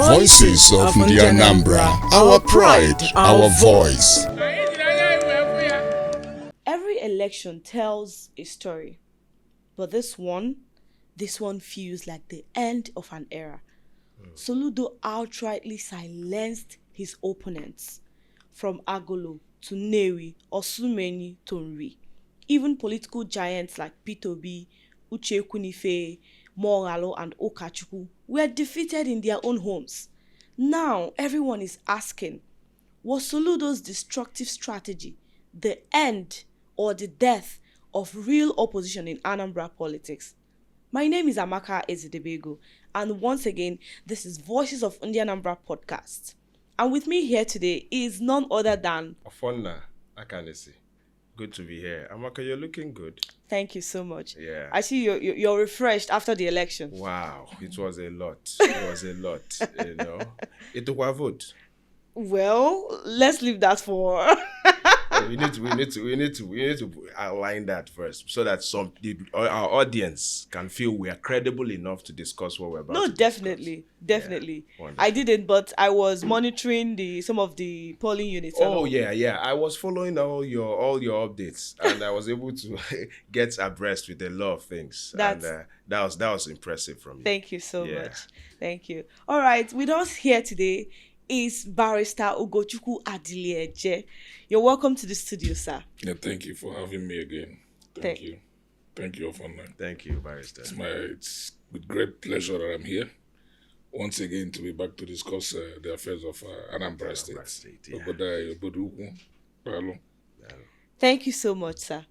Voices of the Anambra, our pride, our voice. Every election tells a story, but this one feels like the end of an era. Soludo outrightly silenced his opponents, from Agolo to Newi, Osumeni to Nri. Even political giants like P2B, Ugochukwu, Moralo, and Ugochukwu were defeated in their own homes. Now, everyone is asking, was Soludo's destructive strategy the end or the death of real opposition in Anambra politics? My name is Amaka Ezidebego, and once again, this is Voices of Anambra podcast. And with me here today is none other than Afonna Akanesi. Good to be here. Amaka, you're looking good. Thank you so much. Yeah. I see you're refreshed after the election. Wow, it was a lot. It was a lot, you know. It took a vote. Well, let's leave that for We need to outline that first so that our audience can feel we are credible enough to discuss what we're about to definitely. Yeah, I didn't, but I was monitoring some of the polling units. Oh yeah. I was following all your updates, and I was able to get abreast with a lot of things. That was impressive from you. Thank you so much. Thank you. All right, with us here today is Barrister Ugochukwu Adilieje. You're welcome to the studio, sir. Yeah, thank you for having me again. Thank you. Thank you, Afonna. Thank you, Barrister. It's with great pleasure that I'm here once again to be back to discuss the affairs of Anambra State. Yeah. Thank you so much, sir.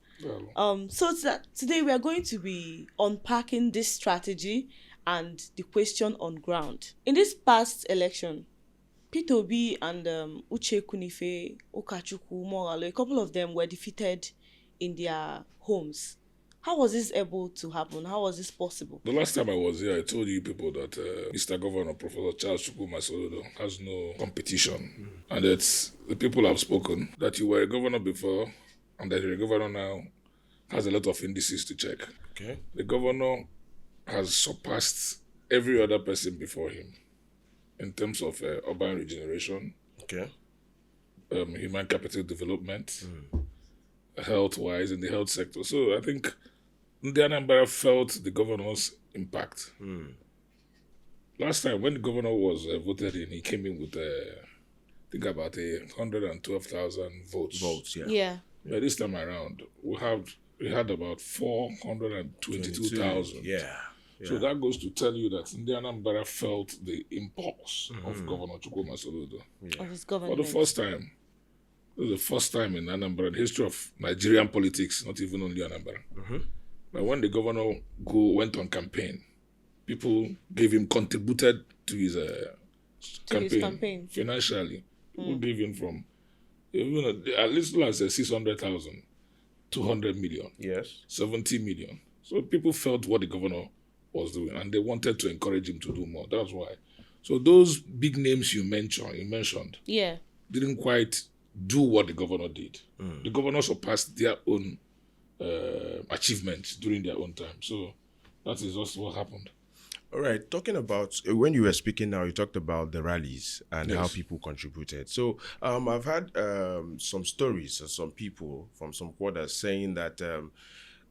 Today we are going to be unpacking this strategy and the question on ground. In this past election, P2B and Ugochukwu, Ugochukwu, Moralo, a couple of them were defeated in their homes. How was this able to happen? How was this possible? The last time I was here, I told you people that Mr. Governor, Professor Charles Chukwuma Soludo, has no competition. And that the people have spoken, that you were a governor before and that you're a governor now has a lot of indices to check. Okay. The governor has surpassed every other person before him in terms of urban regeneration, okay, human capital development, health-wise in the health sector. So I think the Anambra felt the governor's impact. Last time when the governor was voted in, he came in with I think about 112,000 votes. Yeah. But this time around, we had about 422,000. Yeah. So that goes to tell you that the Anambra felt the impulse of Governor Chukwuma Soludo. Of his government. For the first time. This is the first time in Anambra, in the history of Nigerian politics, not even only Anambra. But when the governor went on campaign, people contributed to his campaign financially. People gave him from at least as 600,000, 200 million, 70 million. So people felt what the governor was doing, and they wanted to encourage him to do more. That's why. So those big names you mentioned, didn't quite do what the governor did. The governor surpassed their own achievements during their own time. So that is also what happened. All right. Talking about, when you were speaking now, you talked about the rallies and how people contributed. So I've had some stories of some people from some quarters saying that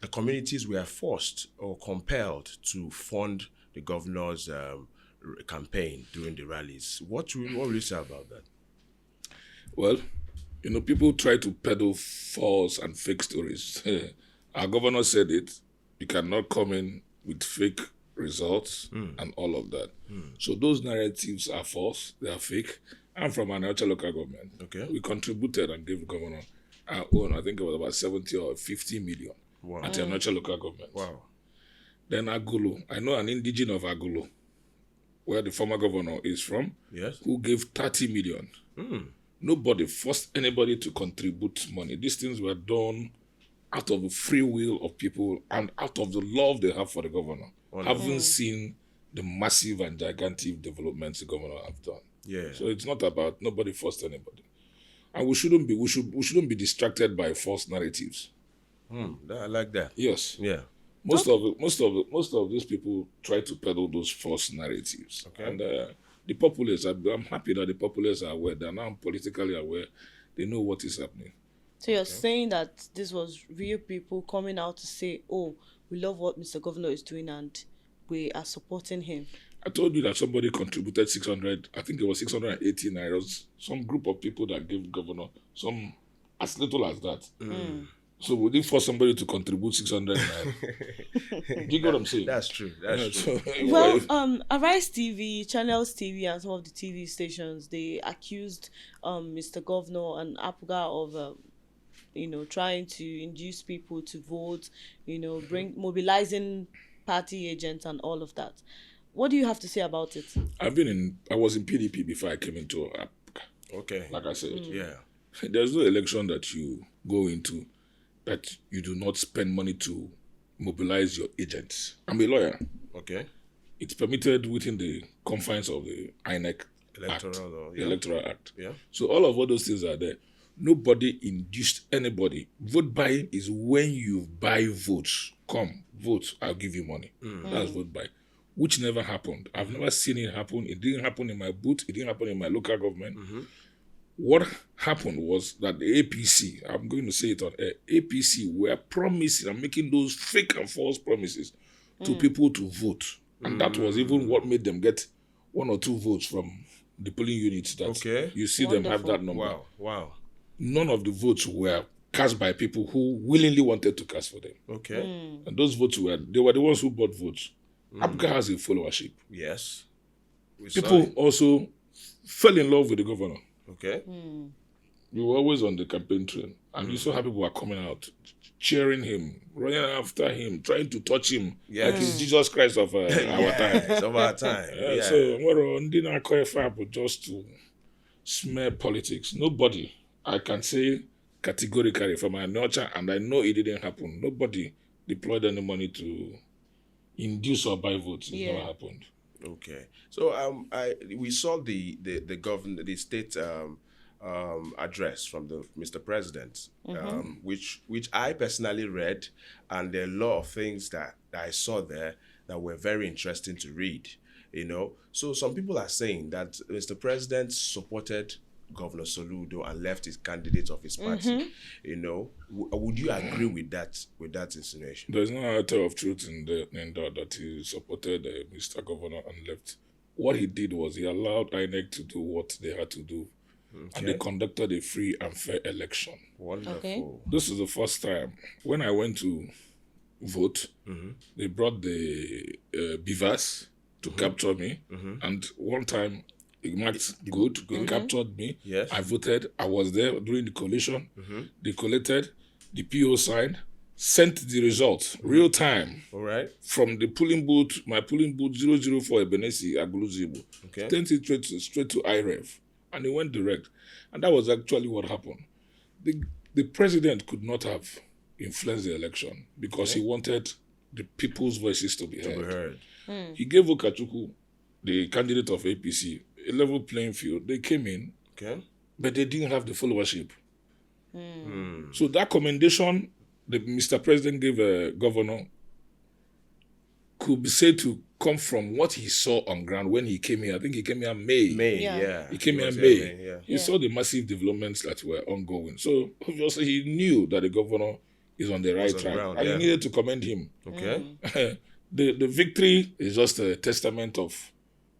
the communities were forced or compelled to fund the governor's campaign during the rallies. What will you say about that? Well, people try to peddle false and fake stories. Our governor said it. You cannot come in with fake results and all of that. So those narratives are false. They are fake. I'm from an local government. Okay. We contributed and gave the governor our own, I think it was about 70 or 50 million. Wow. At the local government. Wow. Then Agolo. I know an indigene of Agolo, where the former governor is from, who gave 30 million. Nobody forced anybody to contribute money. These things were done out of the free will of people and out of the love they have for the governor. Having seen the massive and gigantic developments the governor have done. Yeah. So it's not about nobody forced anybody. And we shouldn't be distracted by false narratives. I like that. Yes. Yeah. Most of these people try to peddle those false narratives. Okay. And the populace, I'm happy that the populace are aware. They're now politically aware. They know what is happening. So you're saying that this was real people coming out to say, oh, we love what Mr. Governor is doing and we are supporting him. I told you that somebody contributed 600, I think it was 680 nairas. Some group of people that gave governor some as little as that. So would it force somebody to contribute 600 naira? Do you get what I'm saying? That's true. That's true. Well, Arise TV, Channels TV, and some of the TV stations, they accused Mr. Governor and APGA of, trying to induce people to vote, mobilizing party agents and all of that. What do you have to say about it? I was in PDP before I came into APGA. Okay. Like I said. Yeah. There's no election that you go into that you do not spend money to mobilize your agents. I'm a lawyer. Okay. It's permitted within the confines of the INEC Electoral Act. Yeah. So all those things are there. Nobody induced anybody. Vote buying is when you buy votes. Come, vote, I'll give you money. That's vote buy. Which never happened. I've never seen it happen. It didn't happen in my booth. It didn't happen in my local government. What happened was that the APC, I'm going to say it on air, APC were promising and making those fake and false promises to people to vote. And that was even what made them get 1 or 2 votes from the polling units that you see them have that number. Wow. None of the votes were cast by people who willingly wanted to cast for them. Okay. And those votes were the ones who bought votes. APGA has a followership. Yes. People also fell in love with the governor. Okay. We were always on the campaign trail. And you saw how people were coming out, cheering him, running after him, trying to touch him. Yes. Like he's Jesus Christ of our time. It's of our time. So, but just to smear politics. Nobody, I can say categorically from my nurture, and I know it didn't happen. Nobody deployed any money to induce or buy votes. It never happened. Okay. So we saw the governor, the state address from the Mr. President, which I personally read, and there are a lot of things that I saw there that were very interesting to read. So some people are saying that Mr. President supported Governor Soludo and left his candidate of his party. Would you agree with that insinuation? There's no iota of truth in that he supported Mr. Governor and left. What he did was he allowed INEC to do what they had to do, and they conducted a free and fair election. Wonderful. Okay. This is the first time when I went to vote. They brought the beavers to capture me, and one time it marked good. They captured me. Yes. I voted. I was there during the collation. They collected, the PO signed, sent the results real time. All right. From the polling booth, my polling booth 004 Ebenesi Aguluzibu. Okay. Sent it straight to IREV, and it went direct. And that was actually what happened. The president could not have influenced the election because he wanted the people's voices to be heard. He gave Ugochukwu, the candidate of APC, a level playing field. They came in, but they didn't have the followership. So that commendation the Mr. President gave a governor could be said to come from what he saw on ground when he came here. I think he came here in May. Yeah. He came here in May. He saw the massive developments that were ongoing. So obviously he knew that the governor is on the right track. And he needed to commend him. Okay. The victory is just a testament of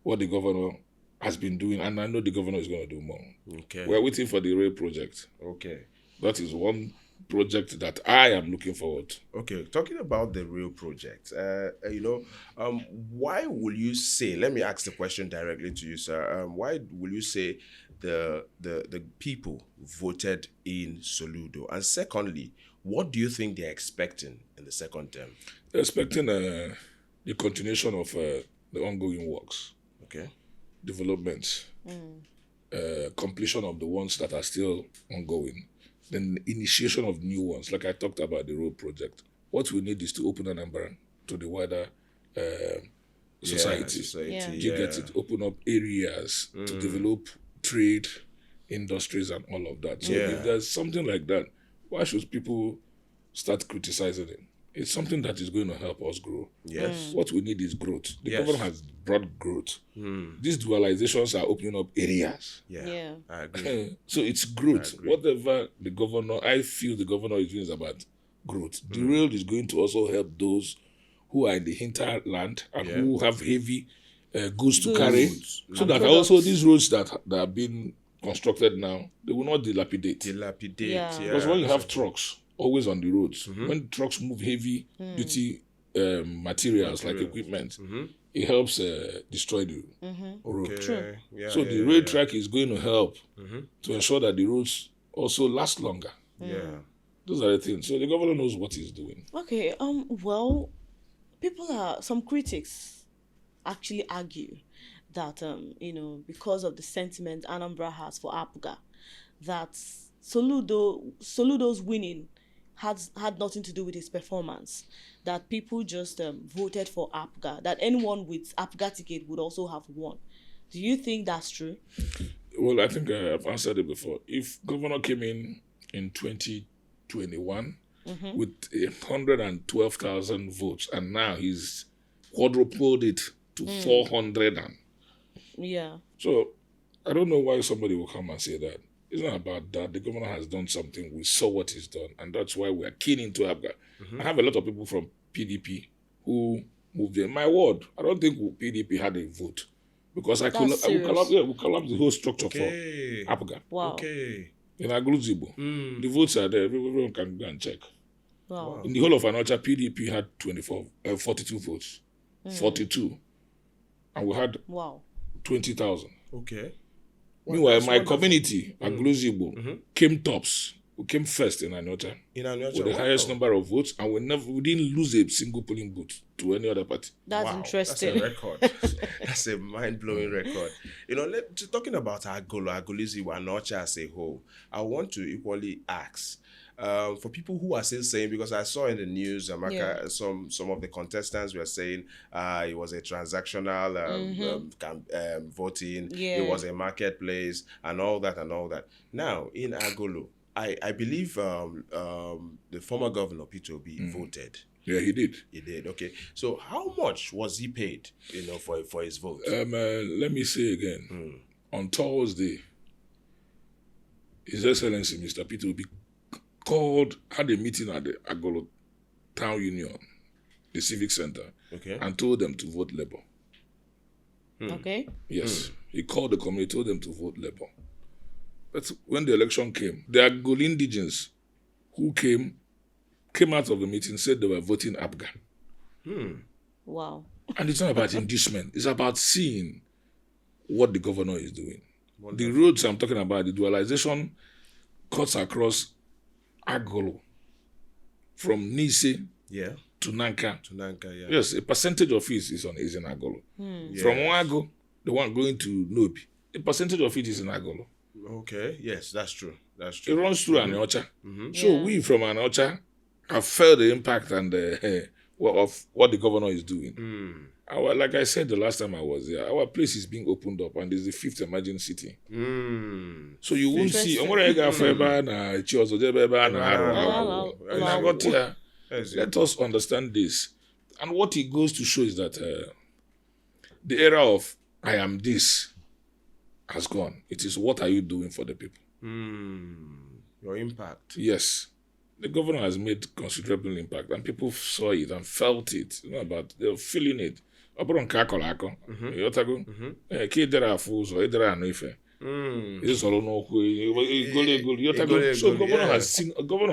what the governor has been doing, and I know the governor is going to do more. Okay. We're waiting for the rail project. Okay. That is one project that I am looking forward to. Okay, talking about the rail project, why will you say, let me ask the question directly to you, sir, why will you say the people voted in Soludo? And secondly, what do you think they're expecting in the second term? They're expecting the continuation of the ongoing works. Okay. Developments, completion of the ones that are still ongoing, then initiation of new ones, like I talked about the road project. What we need is to open Anambra to the wider society. You get it, open up areas to develop trade, industries, and all of that. So if there's something like that, why should people start criticizing it? It's something that is going to help us grow. Yes. What we need is growth. The Yes. governor has brought growth. These dualizations are opening up areas. Yeah. I agree. So it's growth. Whatever the governor, I feel the governor is doing is about growth. The rail is going to also help those who are in the hinterland and who have heavy goods to carry, so that also these roads that are being constructed now, they will not dilapidate. Yeah. Because when you have trucks always on the roads, when trucks move heavy duty materials like equipment, it helps destroy the road. Okay. Yeah, So the rail track is going to help to ensure that the roads also last longer. Yeah. Those are the things. So the governor knows what he's doing. Okay. Well, some critics actually argue that because of the sentiment Anambra has for APGA, that Soludo's winning had nothing to do with his performance, that people just voted for APGA, that anyone with APGA ticket would also have won. Do you think that's true? Well, I think I've answered it before. If governor came in 2021 with 112,000 votes, and now he's quadrupled it to 400, so I don't know why somebody will come and say that. It's not about that. The governor has done something. We saw what he's done, and that's why we are keen into APGA. I have a lot of people from PDP who moved in. My word, I don't think PDP had a vote, because I will collapse the whole structure for APGA. Wow. Okay. In Aguluzibo, the votes are there. Everyone can go and check. Wow. In the whole of Anocha, PDP had 42 votes. 42. And we had 20,000. Okay. Meanwhile, my community, Aguluzibo, came tops. We came first in Anocha with the highest number of votes, and we didn't lose a single polling booth to any other party. That's interesting. That's a record. That's a mind-blowing record. Talking about Aguluzibo, Anocha as a whole, I want to equally ask, for people who are still saying, because I saw in the news, some of the contestants were saying it was a transactional voting, it was a marketplace, and all that. Now, in Agulu, I believe the former governor, Peter Obi, voted. Yeah, he did. He did, okay. So how much was he paid, for his vote? Let me say again. On Thursday, His Excellency, Mr. Peter Obi, had a meeting at the Agolo Town Union, the Civic Center, and told them to vote Labour. Okay. Yes. He called the community, told them to vote Labour. But when the election came, the Agolo indigents who came out of the meeting, said they were voting APGA. Wow. And it's not about inducement. It's about seeing what the governor is doing. Wonderful. The roads I'm talking about, the dualization cuts across Agolo from Nise to Nanka. Yes, a percentage of it is in Agolo. From Wago, the one going to Nobi, a percentage of it is in Agolo. Okay, yes, that's true. It runs through Anocha. So we from Anocha have felt the impact and of what the governor is doing. Like I said the last time I was there, our place is being opened up, and it's the 5th emerging city. So you won't see. Let us understand this. And what it goes to show is that the era of I am this has gone. It is what are you doing for the people? Your impact. Yes. The governor has made considerable impact, and people saw it and felt it. They're feeling it. So governor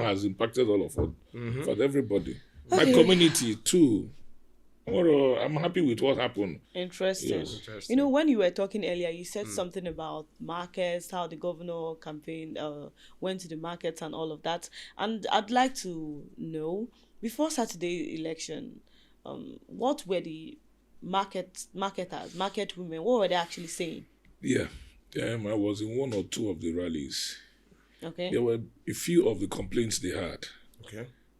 has impacted all of us, for everybody. My community too. I'm happy with what happened. Interesting. Yes. When you were talking earlier, you said something about markets, how the governor campaign went to the markets and all of that. And I'd like to know, before Saturday election, what were the market women, what were they actually saying? Yeah. I was in one or two of the rallies. Okay. There were a few of the complaints they had,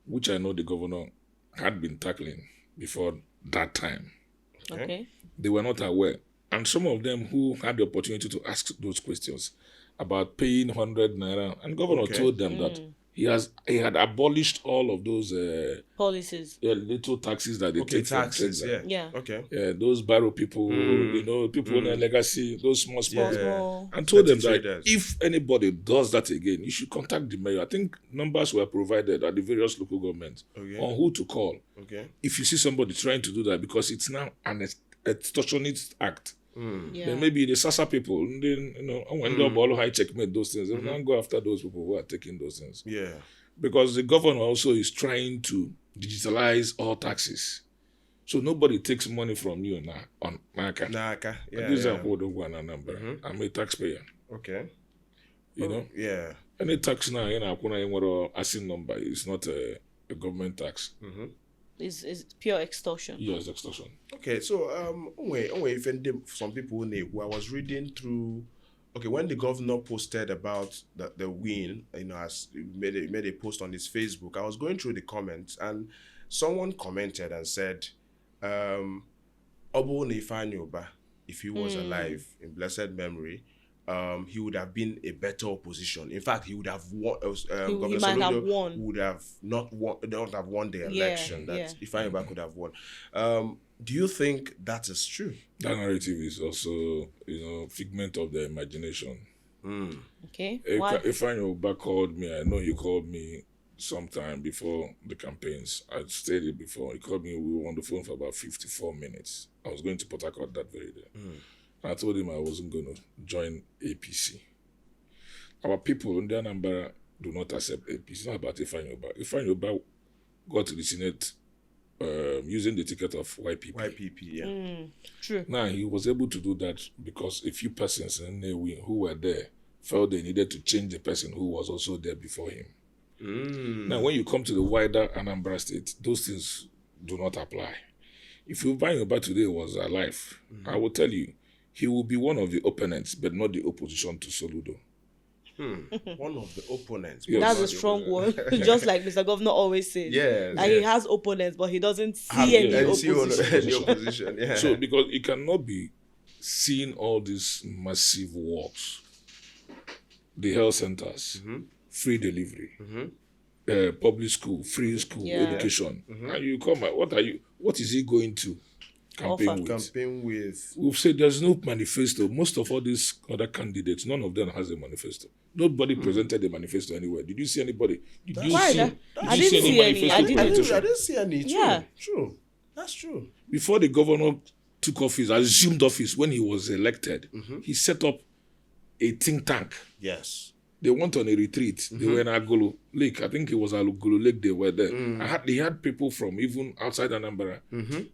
which I know the governor had been tackling before that time. Okay. They were not aware. And some of them who had the opportunity to ask those questions about paying 100 naira, and governor told them that He had abolished all of those Policies. little taxes that they take taxes, from traders. Yeah. Okay. Yeah, those barrow people, people in their legacy, those small, Small. and told them Petty that traders. if anybody does that again, you should contact the mayor. I think numbers were provided at the various local governments on who to call. Okay. If you see somebody trying to do that, because it's now an extortionist act. Yeah. Then maybe the Sasa people, then, when they all high checkmate those things, they will not go after those people who are taking those things. Yeah. Because the governor also is trying to digitalize all taxes. So nobody takes money from you now on Naka. Naka. Yeah. This is yeah. a Anambra. I'm a taxpayer. Okay. You know? Yeah. Any tax now, ASIN number is not a government tax. Is pure extortion. Yes, extortion. Okay, so if some people who I was reading through, when the governor posted about the win, as made a post on his Facebook, I was going through the comments and someone commented and said, Obo Neifanyoba, if he was alive in blessed memory, he would have been a better opposition. In fact, he would have won. Governor might have Soludo won. would have not won the election that Ifeanyiba could have won. Do you think that is true? That narrative is also, figment of the imagination. Okay. Ifeanyiba called me. I know he called me sometime before the campaigns. I stated before. He called me. We were on the phone for about 54 minutes. I was going to Port Harcourt that very day. I told him I wasn't going to join APC. Our people in the Anambra do not accept APC. It's not about Ifeanyiba. Ifeanyiba got to the Senate using the ticket of YPP. YPP, yeah. True. Now, he was able to do that because a few persons in Nnewi who were there felt they needed to change the person who was also there before him. Now, when you come to the wider Anambra state, those things do not apply. If Ifeanyiba today was alive, I will tell you, he will be one of the opponents, but not the opposition to Soludo. One of the opponents. Yes. That's a strong one. Just like Mr. Governor always says. Yes, That he has opponents, but he doesn't see any opposition. Yeah. So, because it cannot be seeing all these massive works, the health centers, free delivery, public school, free school, education, and you come out, what is he going to campaign with? We've said there's no manifesto. Most of all these other candidates, none of them has a manifesto. Nobody presented a manifesto anywhere. Did you see anybody? I didn't see any. I didn't see any. True. Yeah. True. That's true. Before the governor took office, assumed office, when he was elected, he set up a think tank. Yes. They went on a retreat. They were in Agolo Lake. I think it was Agolo Lake they were there. They had people from even outside Anambra.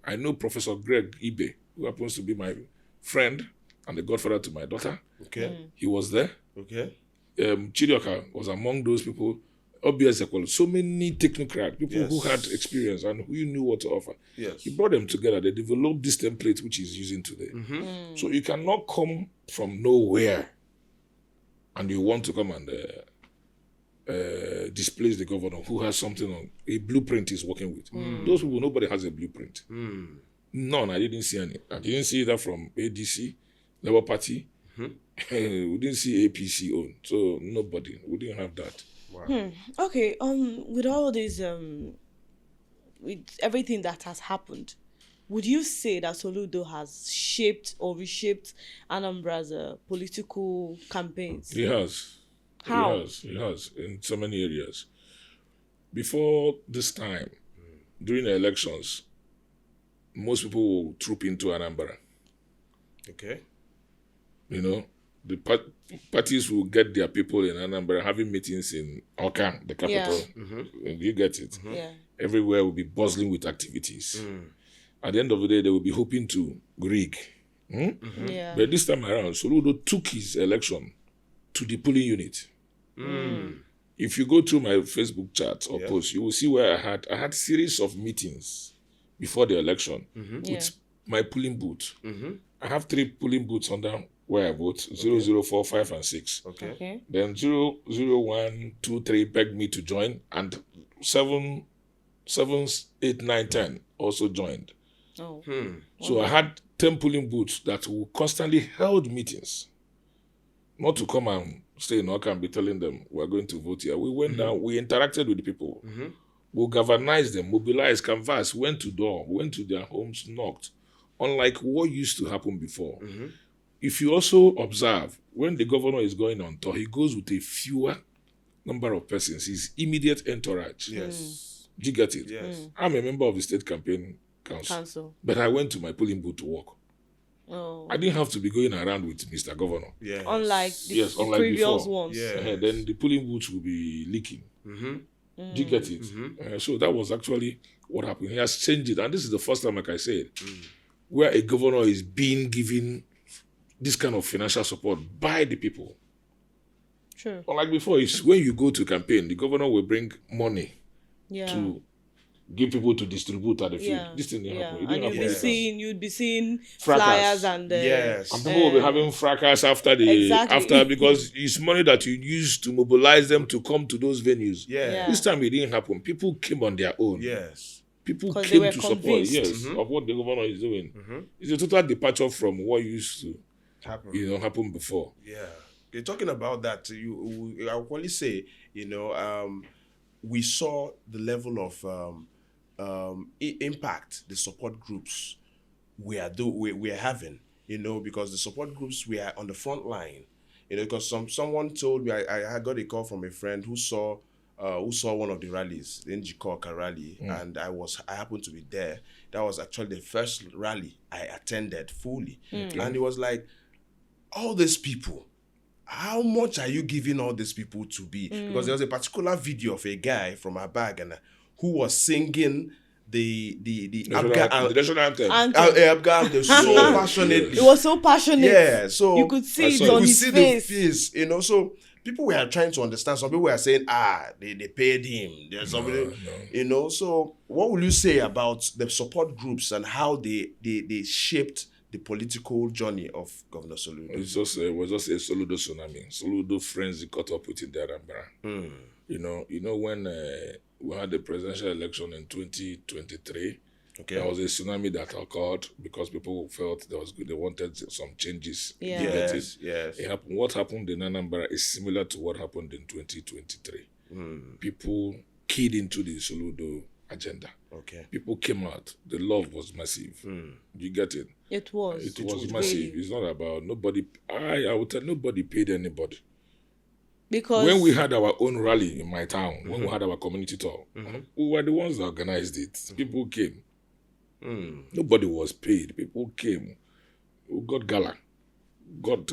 I know Professor Greg Ibe, who happens to be my friend and the godfather to my daughter. Okay. He was there. Okay. Chidioka was among those people. Obviously, so many technocrats, people who had experience and who knew what to offer. Yes. He brought them together. They developed this template which he's using today. So you cannot come from nowhere and you want to come and displace the governor who has something on a blueprint he's working with. Those people, nobody has a blueprint. None. I didn't see any. I didn't see that from ADC, Labour Party. We didn't see APC own. So nobody. We didn't have that. Wow. Okay. With all this, with everything that has happened, would you say that Soludo has shaped or reshaped Anambra's political campaigns? He has. How? He has in so many areas. Before this time, during the elections, most people will troop into Anambra. Okay. The parties will get their people in Anambra having meetings in Awka, the capital. You get it? Yeah. Everywhere will be bustling with activities. At the end of the day, they will be hoping to rig. Yeah. But this time around, Soludo took his election to the polling unit. If you go through my Facebook chat or post, you will see where I had series of meetings before the election with my polling booth. I have 3 polling booths under where I vote, 0, 4, 5, and 6. Okay. Then 0, 1, 2, 3 begged me to join, and 7, 8, 9, 10 also joined. Oh. So I had 10 polling booths that constantly held meetings. Not to come and stay in Oka and be telling them we're going to vote here. We went down, we interacted with the people. We galvanized them, mobilized, canvassed, went to door, went to their homes, knocked. Unlike what used to happen before. If you also observe, when the governor is going on tour, he goes with a fewer number of persons, his immediate entourage. Yes. Do you get it? Yes. I'm a member of the state campaign council. But I went to my polling booth to work. I didn't have to be going around with Mr. Governor. Yes. Unlike the unlike previous before. ones. Yes. Then the polling booth will be leaking. Do you get it? So that was actually what happened. He has changed it. And this is the first time, like I said, where a governor is being given this kind of financial support by the people. True. Unlike before, it's when you go to campaign, the governor will bring money to give people to distribute at the field. This thing didn't happen. It didn't And happen. you'd be seeing Fracas. flyers and And people will be having fracas after because it's money that you use to mobilize them to come to those venues. This time it didn't happen. People came on their own. People came to support of what the governor is doing. It's a total departure from what used to happen before. You're talking about that. I will only say, we saw the level of impact the support groups we are having, because the support groups, we are on the front line, because someone told me, I got a call from a friend who saw one of the rallies, the Njikoka rally, and I happened to be there. That was actually the first rally I attended fully. And it was like, all these people, how much are you giving all these people to be? Because there was a particular video of a guy from Abagana who was singing the national anthem. Abga so passionately. It was so passionate. Yeah, so you could see it on his face. So people were trying to understand. Some people were saying, they paid him. There's somebody, So what will you say about the support groups and how they shaped the political journey of Governor Soludo? It was just a Soludo tsunami. Soludo frenzy caught up with the Anambra. When we had the presidential election in 2023, there was a tsunami that occurred because people felt there was good. They wanted some changes. Yes. It happened. What happened in Anambra is similar to what happened in 2023. People keyed into the Soludo agenda. People came out. The love was massive. You get it? It was. It was massive. Really. It's not about nobody. I would tell nobody paid anybody. Because when we had our own rally in my town, when we had our community tour, we were the ones that organized it. People came. Nobody was paid. People came. We got gala. Got,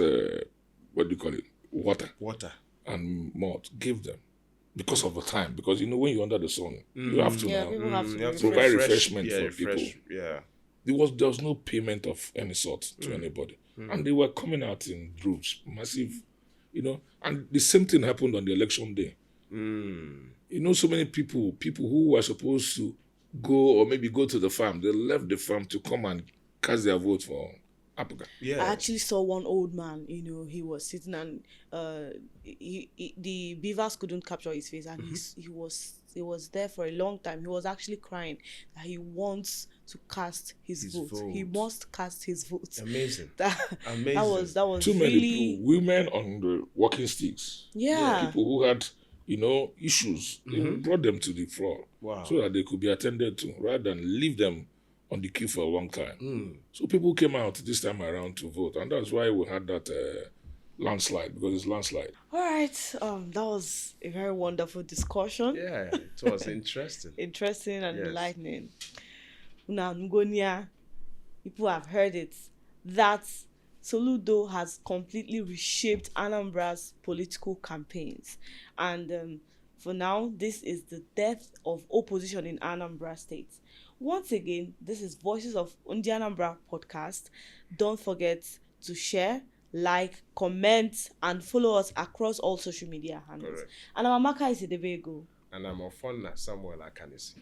what do you call it? Water. And malt. Gave them. Because of the time. Because, when you're under the sun, you have to now. People have to provide refreshment for people. There was no payment of any sort to anybody. And they were coming out in groups, massive, and the same thing happened on the election day. So many people who were supposed to go or maybe go to the farm, they left the farm to come and cast their vote for Apaga. I actually saw one old man, he was sitting and the beavers couldn't capture his face, and he was there for a long time. He was actually crying that he wants to cast his vote. He must cast his vote. Amazing. Amazing. That was too really... many people, women on the walking sticks. Yeah. People who had issues. They brought them to the floor so that they could be attended to, rather than leave them on the queue for a long time. So people came out this time around to vote, and that's why we had that landslide, because it's landslide. All right, that was a very wonderful discussion. Yeah, it was interesting. Interesting and enlightening. Now, Ngonia, people have heard it, that Soludo has completely reshaped Anambra's political campaigns. And for now, this is the death of opposition in Anambra State. Once again, this is Voices of Anambra podcast. Don't forget to share, like, comment, and follow us across all social media handles. Correct. And I'm Amaka Isidebego. And I'm Ofonna Samuel Akanisi.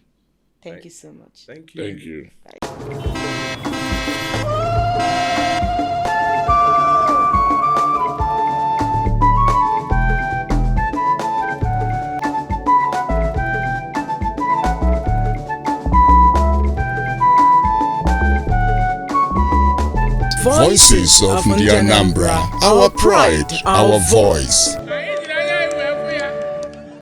Thank you so much. Thank you. Thank you. Voices of the Anambra, our pride, our voice.